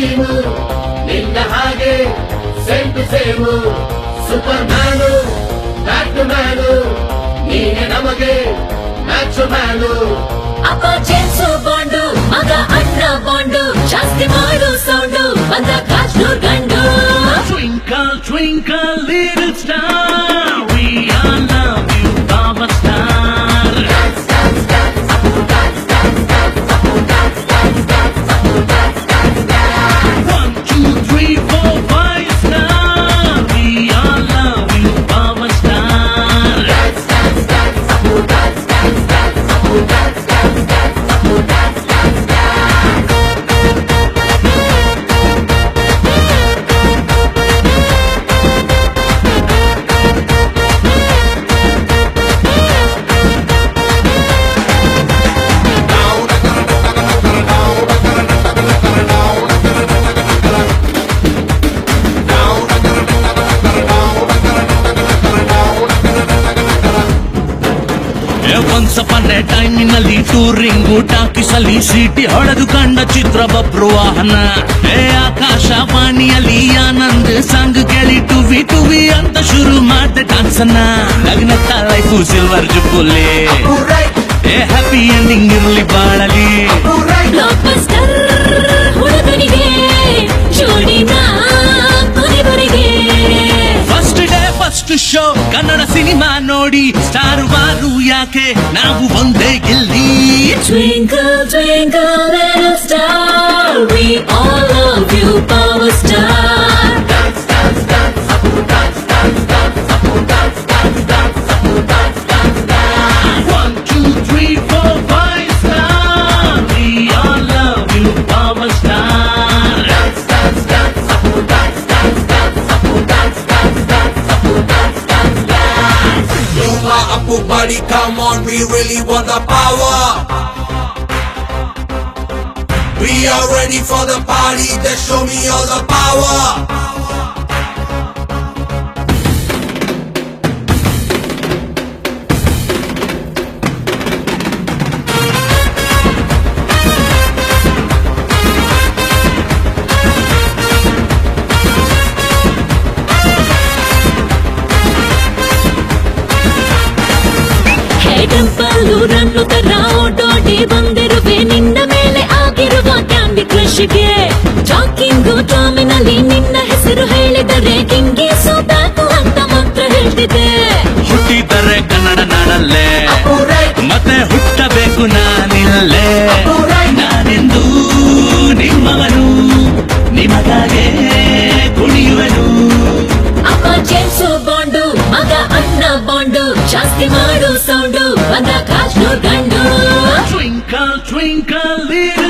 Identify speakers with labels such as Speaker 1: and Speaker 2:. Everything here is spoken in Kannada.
Speaker 1: ನೀನು ನಿನ್ನ ಹಾಗೆ same to same superman batman ನೀನೆ ನಮಗೆ ಮ್ಯಾಚ್ ಮ್ಯಾನು
Speaker 2: ಅಪ್ಪ ಜೇಮ್ಸ್ ಬಾಂಡು ಮಗ ಅಣ್ಣ ಬಾಂಡು ಜಾಸ್ತಿ ಮಾಡು ಸೌಂಡು ಬಂದ ಕಾಶ್ನೂರ್ ಗಂಡು
Speaker 3: Twinkle, twinkle, little star, we all love you, Baba Star. One, two, three, four, five star, we all love you, Baba Star. Once upon a time ನಲ್ಲಿ ಟೂರಿಂಗ್ ಟಾಕಿಸಲಿ ಸಿಟಿ ಹೊಡೆದು ಕಂಡ ಚಿತ್ರ ಬಬ್ರು ವಾಹನ ಆಕಾಶವಾಣಿಯಲ್ಲಿ ಆನಂದ್ ಸಾಂಗ್ ಕೇಳಿ ಟುವಿ ಟುವಿ ಅಂತ ಶುರು ಮಾಡ್ದೆ ಡಾನ್ಸನ್ನ ನಗ್ನತ್ತ ಲೈಫು ಸಿಲ್ವರ್ ಜುಬ್ಬುಲಿ ಹ್ಯಾಪಿ ಎಂಡಿಂಗ್ ಇರ್ಲಿ ಬಾಳಲಿ
Speaker 2: ಬ್ಲಾಕ್ ಬಸ್ಟರ್ ಹುಡುಗನಿಗೆ ಜೋಡಿನ ಕೊನೆವರೆಗೆ
Speaker 3: first day first show Kannada cinema ನೋಡಿ ಸ್ಟಾರ್ ವಾರು ಯಾಕೆ ನಾವು ಒಂದೇ ಗೆಲ್ಲಿ
Speaker 2: Twinkle, twinkle, little star, we all love you, Power Star.
Speaker 3: One, two, three, four, five star, we all love you, Power Star.
Speaker 4: You my Apu buddy, come on, we really want the power. We are ready for the party, then show me all the power.
Speaker 2: Temple run ತರ ಓಡೋಡಿ ಬಂದಿರುವೆ ನಿನ್ನ ಮೇಲೆ ಆಗಿರುವ ಕ್ಯಾಂಡಿ ಕ್ರಶ್ಗೆ ಜಾಕಿಂಗು ಟಾಮಿನಲ್ಲಿ ನಿನ್ನ ಹೆಸರು ಹೇಳಿದರೆ ಕಿಂಗಿ ಸೋತಾಕು ಅಂತ ಮಾತ್ರ ಹೇಳ್ತಿದ್ದೆ
Speaker 3: ಹುಟ್ಟಿದರೆ ಕನ್ನಡ ನಾಡಲ್ಲೇ ಮತ್ತೆ ಹುಟ್ಟಬೇಕು ನಾನಿಲ್ಲೇ ನಾನೆಂದು ನಿಮ್ಮವನು ನಿಮಗಾಗೆ ಕುಣಿಯುವನು
Speaker 2: ಅಪ್ಪ ಜೇಮ್ಸ್ ಬಾಂಡು ಮಗ ಅಣ್ಣ ಬಾಂಡು ಜಾಸ್ತಿ ಮಾಡು ಸೌಂಡು ಬಂದ ಕಾಶ್ನೂರ್ ಗಂಡು
Speaker 3: Twinkle, twinkle, little